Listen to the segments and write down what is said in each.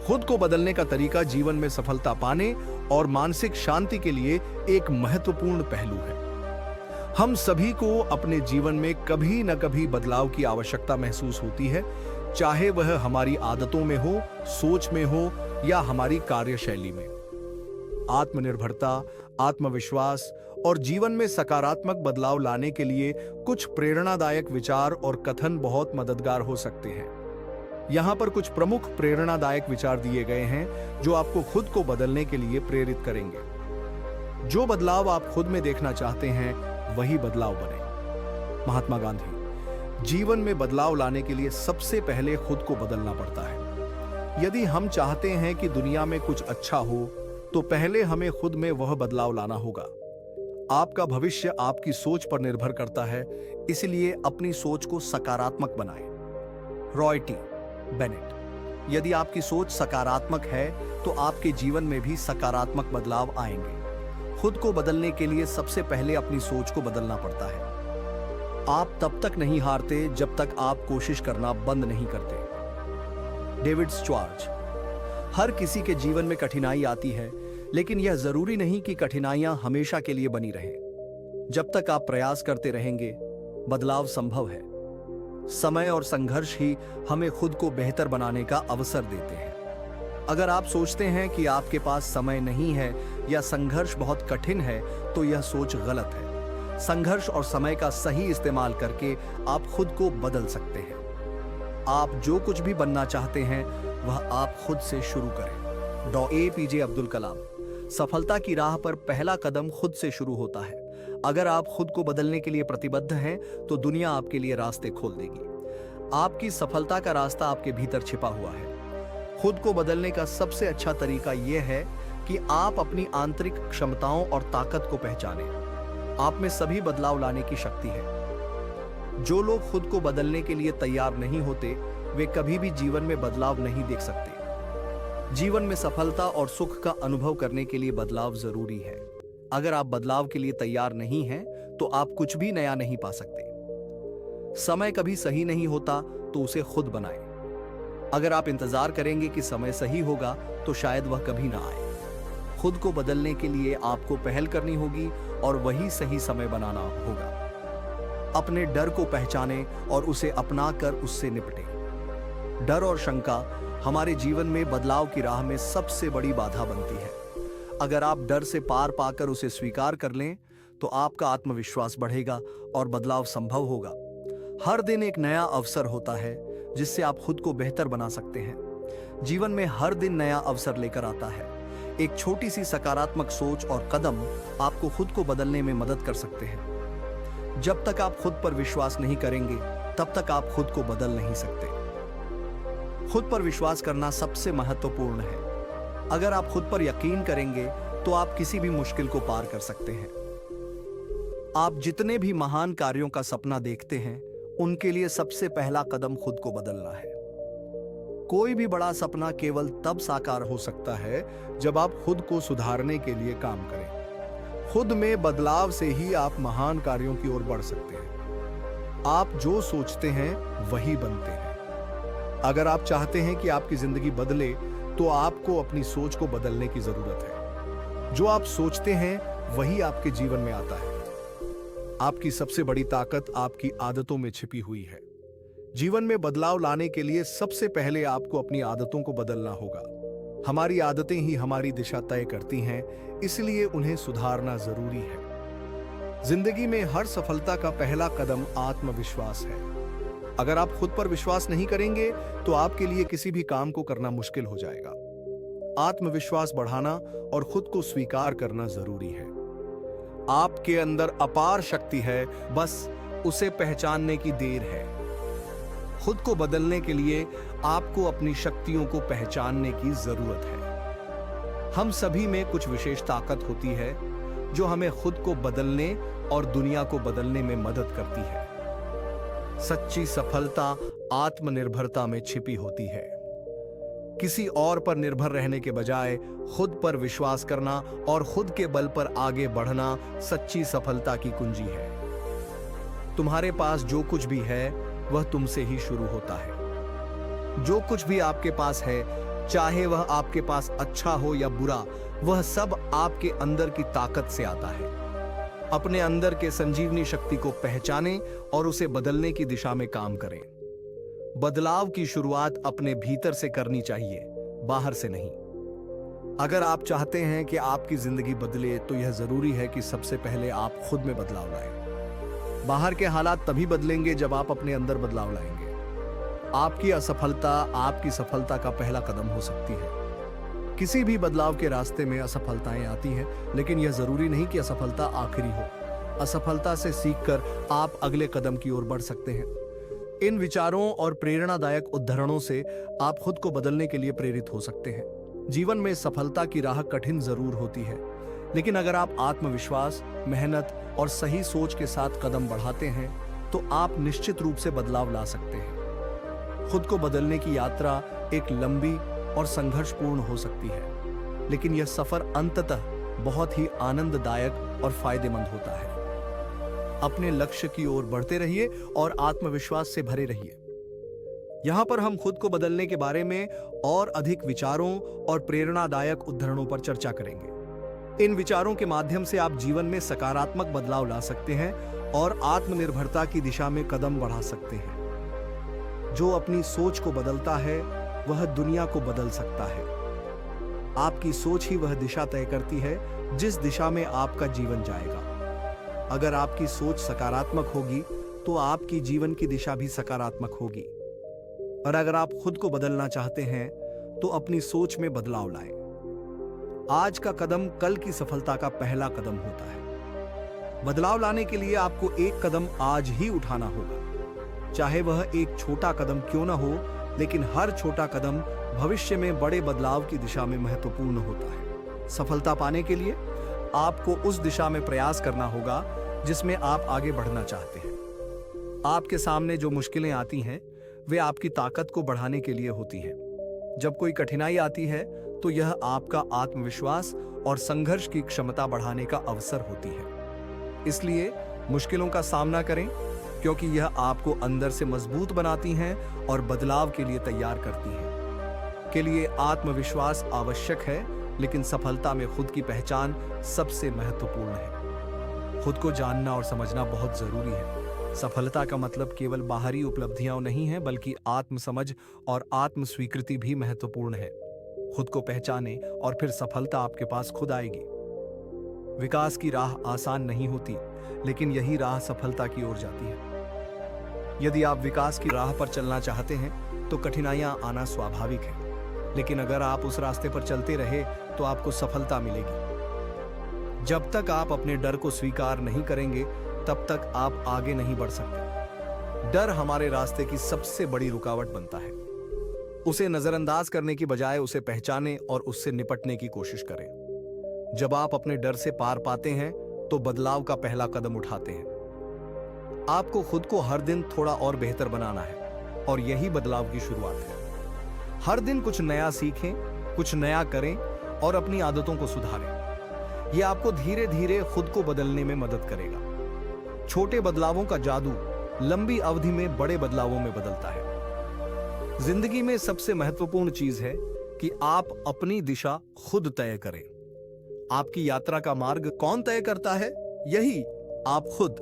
खुद को बदलने का तरीका जीवन में सफलता पाने और मानसिक शांति के लिए एक महत्वपूर्ण पहलू है। हम सभी को अपने जीवन में कभी न कभी बदलाव की आवश्यकता महसूस होती है, चाहे वह हमारी आदतों में हो, सोच में हो या हमारी कार्यशैली में। आत्मनिर्भरता, आत्मविश्वास और जीवन में सकारात्मक बदलाव लाने के लिए कुछ प्रेरणादायक विचार और कथन बहुत मददगार हो सकते हैं। यहाँ पर कुछ प्रमुख प्रेरणादायक विचार दिए गए हैं जो आपको खुद को बदलने के लिए प्रेरित करेंगे। जो बदलाव आप खुद में देखना चाहते हैं वही बदलाव बने। महात्मा गांधी। जीवन में बदलाव लाने के लिए सबसे पहले खुद को बदलना पड़ता है। यदि हम चाहते हैं कि दुनिया में कुछ अच्छा हो तो पहले हमें खुद में वह बदलाव लाना होगा। आपका भविष्य आपकी सोच पर निर्भर करता है, इसलिए अपनी सोच को सकारात्मक बनाएं। Roy T Bennett. यदि आपकी सोच सकारात्मक है तो आपके जीवन में भी सकारात्मक बदलाव आएंगे। खुद को बदलने के लिए सबसे पहले अपनी सोच को बदलना पड़ता है। आप तब तक नहीं हारते जब तक आप कोशिश करना बंद नहीं करते। डेविड स्चवार्ज। हर किसी के जीवन में कठिनाई आती है, लेकिन यह जरूरी नहीं कि कठिनाइयां हमेशा के लिए बनी रहें। जब तक आप प्रयास करते रहेंगे, बदलाव संभव है। समय और संघर्ष ही हमें खुद को बेहतर बनाने का अवसर देते हैं। अगर आप सोचते हैं कि आपके पास समय नहीं है या संघर्ष बहुत कठिन है, तो यह सोच गलत है। संघर्ष और समय का सही इस्तेमाल करके आप खुद को बदल सकते हैं। आप जो कुछ भी बनना चाहते हैं वह आप खुद से शुरू करें। डॉ. APJ अब्दुल कलाम। सफलता की राह पर पहला कदम खुद से शुरू होता है। अगर आप खुद को बदलने के लिए प्रतिबद्ध हैं तो दुनिया आपके लिए रास्ते खोल देगी। आपकी सफलता का रास्ता आपके भीतर छिपा हुआ है। खुद को बदलने का सबसे अच्छा तरीका यह है कि आप अपनी आंतरिक क्षमताओं और ताकत को पहचानें। आप में सभी बदलाव लाने की शक्ति है। जो लोग खुद को बदलने के लिए तैयार नहीं होते, वे कभी भी जीवन में बदलाव नहीं देख सकते। जीवन में सफलता और सुख का अनुभव करने के लिए बदलाव जरूरी है। अगर आप बदलाव के लिए तैयार नहीं हैं, तो आप कुछ भी नया नहीं पा सकते। समय कभी सही नहीं होता, तो उसे खुद बनाएं। अगर आप इंतजार करेंगे कि समय सही होगा, तो शायद वह कभी ना आए। खुद को बदलने के लिए आपको पहल करनी होगी और वही सही समय बनाना होगा। अपने डर को पहचानें और उसे अपनाकर उससे निपटें। डर और शंका हमारे जीवन में बदलाव की राह में सबसे बड़ी बाधा बनती है। अगर आप डर से पार पाकर उसे स्वीकार कर लें, तो आपका आत्मविश्वास बढ़ेगा और बदलाव संभव होगा। हर दिन एक नया अवसर होता है जिससे आप खुद को बेहतर बना सकते हैं। जीवन में हर दिन नया अवसर लेकर आता है। एक छोटी सी सकारात्मक सोच और कदम आपको खुद को बदलने में मदद कर सकते हैं। जब तक आप खुद पर विश्वास नहीं करेंगे, तब तक आप खुद को बदल नहीं सकते। खुद पर विश्वास करना सबसे महत्वपूर्ण है। अगर आप खुद पर यकीन करेंगे, तो आप किसी भी मुश्किल को पार कर सकते हैं। आप जितने भी महान कार्यों का सपना देखते हैं, उनके लिए सबसे पहला कदम खुद को बदलना है। कोई भी बड़ा सपना केवल तब साकार हो सकता है जब आप खुद को सुधारने के लिए काम करें। खुद में बदलाव से ही आप महान कार्यों की ओर बढ़ सकते हैं। आप जो सोचते हैं वही बनते हैं। अगर आप चाहते हैं कि आपकी जिंदगी बदले, तो आपको अपनी सोच को बदलने की जरूरत है। जो आप सोचते हैं वही आपके जीवन में आता है। आपकी सबसे बड़ी ताकत आपकी आदतों में छिपी हुई है। जीवन में बदलाव लाने के लिए सबसे पहले आपको अपनी आदतों को बदलना होगा। हमारी आदतें ही हमारी दिशा तय करती हैं, इसलिए उन्हें सुधारना जरूरी है। जिंदगी में हर सफलता का पहला कदम आत्मविश्वास है। अगर आप खुद पर विश्वास नहीं करेंगे, तो आपके लिए किसी भी काम को करना मुश्किल हो जाएगा। आत्मविश्वास बढ़ाना और खुद को स्वीकार करना जरूरी है। आपके अंदर अपार शक्ति है, बस उसे पहचानने की देर है। खुद को बदलने के लिए आपको अपनी शक्तियों को पहचानने की जरूरत है। हम सभी में कुछ विशेष ताकत होती है जो हमें खुद को बदलने और दुनिया को बदलने में मदद करती है। सच्ची सफलता आत्मनिर्भरता में छिपी होती है। किसी और पर निर्भर रहने के बजाय खुद पर विश्वास करना और खुद के बल पर आगे बढ़ना सच्ची सफलता की कुंजी है। तुम्हारे पास जो कुछ भी है वह तुमसे ही शुरू होता है। जो कुछ भी आपके पास है चाहे वह आपके पास अच्छा हो या बुरा, वह सब आपके अंदर की ताकत से आता है। अपने अंदर के संजीवनी शक्ति को पहचानें और उसे बदलने की दिशा में काम करें। बदलाव की शुरुआत अपने भीतर से करनी चाहिए, बाहर से नहीं। अगर आप चाहते हैं कि आपकी जिंदगी बदले, तो यह जरूरी है कि सबसे पहले आप खुद में बदलाव लाएं। बाहर के हालात तभी बदलेंगे जब आप अपने अंदर बदलाव लाएंगे। आपकी असफलता आपकी सफलता का पहला कदम हो सकती है। किसी भी बदलाव के रास्ते में असफलताएं आती हैं, लेकिन यह जरूरी नहीं कि असफलता आखिरी हो। असफलता से सीखकर आप अगले कदम की ओर बढ़ सकते हैं। इन विचारों और प्रेरणादायक उद्धरणों से आप खुद को बदलने के लिए प्रेरित हो सकते हैं। जीवन में सफलता की राह कठिन जरूर होती है, लेकिन अगर आप आत्मविश्वास, मेहनत और सही सोच के साथ कदम बढ़ाते हैं, तो आप निश्चित रूप से बदलाव ला सकते हैं। खुद को बदलने की यात्रा एक लंबी और संघर्षपूर्ण हो सकती है, लेकिन यह सफर अंततः बहुत ही आनंददायक और फायदेमंद होता है। अपने लक्ष्य की ओर बढ़ते रहिए और आत्मविश्वास से भरे रहिए। यहां पर हम खुद को बदलने के बारे में और अधिक विचारों और प्रेरणादायक उद्धरणों पर चर्चा करेंगे। इन विचारों के माध्यम से आप जीवन में सकारात्मक बदलाव ला सकते हैं और आत्मनिर्भरता की दिशा में कदम बढ़ा सकते हैं। जो अपनी सोच को बदलता है, वह दुनिया को बदल सकता है। आपकी सोच ही वह दिशा तय करती है जिस दिशा में आपका जीवन जाएगा। अगर आपकी सोच सकारात्मक होगी, तो आपकी जीवन की दिशा भी सकारात्मक होगी। और अगर आप खुद को बदलना चाहते हैं, तो अपनी सोच में बदलाव लाएं। आज का कदम कल की सफलता का पहला कदम होता है। बदलाव लाने के लिए आपको एक कदम आज ही उठाना होगा। चाहे वह एक छोटा कदम क्यों ना हो, लेकिन हर छोटा कदम भविष्य में बड़े बदलाव की दिशा में महत्वपूर्ण होता है। सफलता पाने के लिए आपको उस दिशा में प्रयास करना होगा जिसमें आप आगे बढ़ना चाहते हैं। आपके सामने जो मुश्किलें आती हैं, वे आपकी ताकत को बढ़ाने के लिए होती हैं। जब कोई कठिनाई आती है, तो यह आपका आत्मविश्वास और संघर्ष की क्षमता बढ़ाने का अवसर होती है। इसलिए मुश्किलों का सामना करें, क्योंकि यह आपको अंदर से मजबूत बनाती हैं और बदलाव के लिए तैयार करती हैं। के लिए आत्मविश्वास आवश्यक है, लेकिन सफलता में खुद की पहचान सबसे महत्वपूर्ण है। खुद को जानना और समझना बहुत जरूरी है। सफलता का मतलब केवल बाहरी उपलब्धियां नहीं है, बल्कि आत्मसमझ और आत्म स्वीकृति भी महत्वपूर्ण है। खुद को पहचाने और फिर सफलता आपके पास खुद आएगी। विकास की राह आसान नहीं होती, लेकिन यही राह सफलता की ओर जाती है। यदि आप विकास की राह पर चलना चाहते हैं, तो कठिनाइयां आना स्वाभाविक है, लेकिन अगर आप उस रास्ते पर चलते रहे, तो आपको सफलता मिलेगी। जब तक आप अपने डर को स्वीकार नहीं करेंगे, तब तक आप आगे नहीं बढ़ सकते। डर हमारे रास्ते की सबसे बड़ी रुकावट बनता है। उसे नजरअंदाज करने की बजाय उसे पहचानें और उससे निपटने की कोशिश करें। जब आप अपने डर से पार पाते हैं, तो बदलाव का पहला कदम उठाते हैं। आपको खुद को हर दिन थोड़ा और बेहतर बनाना है, और यही बदलाव की शुरुआत है। हर दिन कुछ नया सीखें, कुछ नया करें और अपनी आदतों को सुधारें। यह आपको धीरे धीरे खुद को बदलने में मदद करेगा। छोटे बदलावों का जादू लंबी अवधि में बड़े बदलावों में बदलता है। जिंदगी में सबसे महत्वपूर्ण चीज है कि आप अपनी दिशा खुद तय करें। आपकी यात्रा का मार्ग कौन तय करता है? यही आप खुद।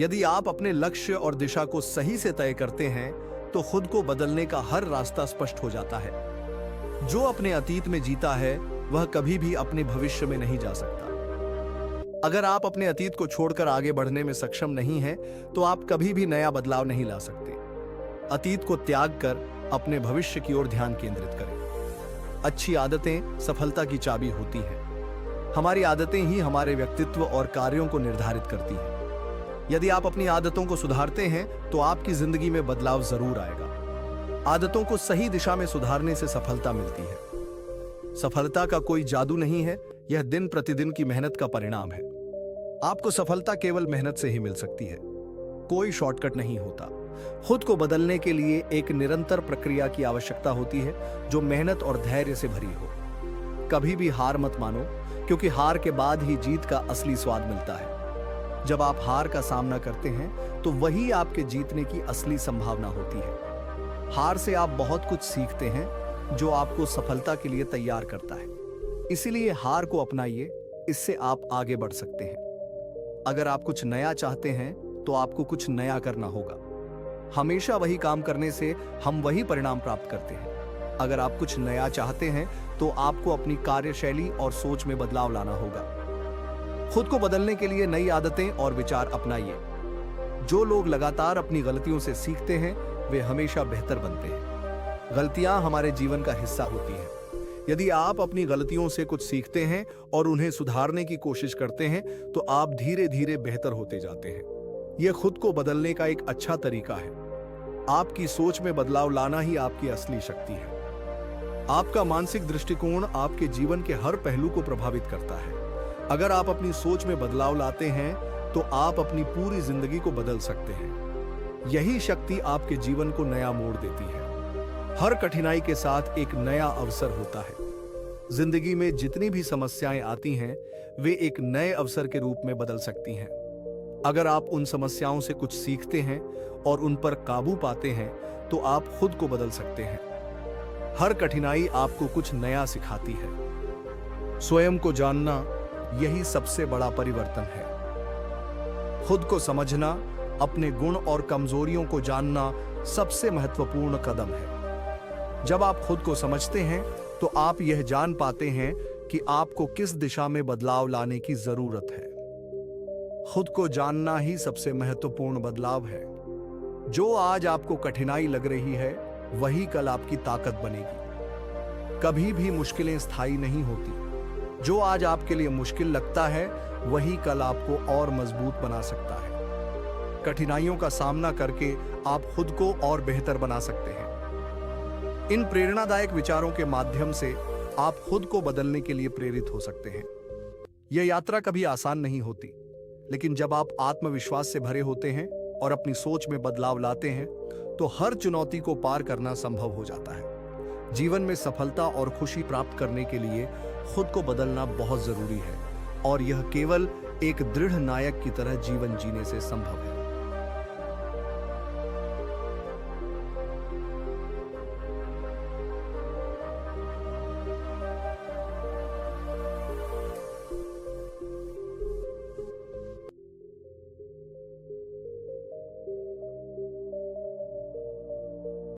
यदि आप अपने लक्ष्य और दिशा को सही से तय करते हैं, तो खुद को बदलने का हर रास्ता स्पष्ट हो जाता है। जो अपने अतीत में जीता है, वह कभी भी अपने भविष्य में नहीं जा सकता। अगर आप अपने अतीत को छोड़कर आगे बढ़ने में सक्षम नहीं हैं, तो आप कभी भी नया बदलाव नहीं ला सकते। अतीत को त्याग कर अपने भविष्य की ओर ध्यान केंद्रित करें। अच्छी आदतें सफलता की चाबी होती हैं। हमारी आदतें ही हमारे व्यक्तित्व और कार्यों को निर्धारित करती हैं। यदि आप अपनी आदतों को सुधारते हैं, तो आपकी जिंदगी में बदलाव जरूर आएगा। आदतों को सही दिशा में सुधारने से सफलता मिलती है। सफलता का कोई जादू नहीं है, यह दिन प्रतिदिन की मेहनत का परिणाम है। आपको सफलता केवल मेहनत से ही मिल सकती है। कोई शॉर्टकट नहीं होता। खुद को बदलने के लिए एक निरंतर प्रक्रिया की आवश्यकता होती है, जो मेहनत और धैर्य से भरी हो। कभी भी हार मत मानो, क्योंकि हार के बाद ही जीत का असली स्वाद मिलता है। जब आप हार का सामना करते हैं, तो वही आपके जीतने की असली संभावना होती है। हार से आप बहुत कुछ सीखते हैं, जो आपको सफलता के लिए तैयार करता है। इसीलिए हार को अपनाइए, इससे आप आगे बढ़ सकते हैं। अगर आप कुछ नया चाहते हैं तो आपको कुछ नया करना होगा। हमेशा वही काम करने से हम वही परिणाम प्राप्त करते हैं। अगर आप कुछ नया चाहते हैं तो आपको अपनी कार्यशैली और सोच में बदलाव लाना होगा। खुद को बदलने के लिए नई आदतें और विचार अपनाइए। जो लोग लगातार अपनी गलतियों से सीखते हैं वे हमेशा बेहतर बनते हैं। गलतियां हमारे जीवन का हिस्सा होती हैं। यदि आप अपनी गलतियों से कुछ सीखते हैं और उन्हें सुधारने की कोशिश करते हैं तो आप धीरे धीरे बेहतर होते जाते हैं। यह खुद को बदलने का एक अच्छा तरीका है। आपकी सोच में बदलाव लाना ही आपकी असली शक्ति है। आपका मानसिक दृष्टिकोण आपके जीवन के हर पहलू को प्रभावित करता है। अगर आप अपनी सोच में बदलाव लाते हैं तो आप अपनी पूरी जिंदगी को बदल सकते हैं। यही शक्ति आपके जीवन को नया मोड़ देती है। हर कठिनाई के साथ एक नया अवसर होता है। जिंदगी में जितनी भी समस्याएं आती हैं वे एक नए अवसर के रूप में बदल सकती हैं। अगर आप उन समस्याओं से कुछ सीखते हैं और उन पर काबू पाते हैं तो आप खुद को बदल सकते हैं। हर कठिनाई आपको कुछ नया सिखाती है। स्वयं को जानना यही सबसे बड़ा परिवर्तन है। खुद को समझना, अपने गुण और कमजोरियों को जानना सबसे महत्वपूर्ण कदम है। जब आप खुद को समझते हैं तो आप यह जान पाते हैं कि आपको किस दिशा में बदलाव लाने की जरूरत है। खुद को जानना ही सबसे महत्वपूर्ण बदलाव है। जो आज आपको कठिनाई लग रही है वही कल आपकी ताकत बनेगी। कभी भी मुश्किलें स्थायी नहीं होती। जो आज आपके लिए मुश्किल लगता है वही कल आपको और मजबूत बना सकता है। कठिनाइयों का सामना करके आप खुद को और बेहतर बना सकते हैं। इन प्रेरणादायक विचारों के माध्यम से आप खुद को बदलने के लिए प्रेरित हो सकते हैं। यह यात्रा कभी आसान नहीं होती, लेकिन जब आप आत्मविश्वास से भरे होते हैं और अपनी सोच में बदलाव लाते हैं तो हर चुनौती को पार करना संभव हो जाता है। जीवन में सफलता और खुशी प्राप्त करने के लिए खुद को बदलना बहुत जरूरी है और यह केवल एक दृढ़ नायक की तरह जीवन जीने से संभव है।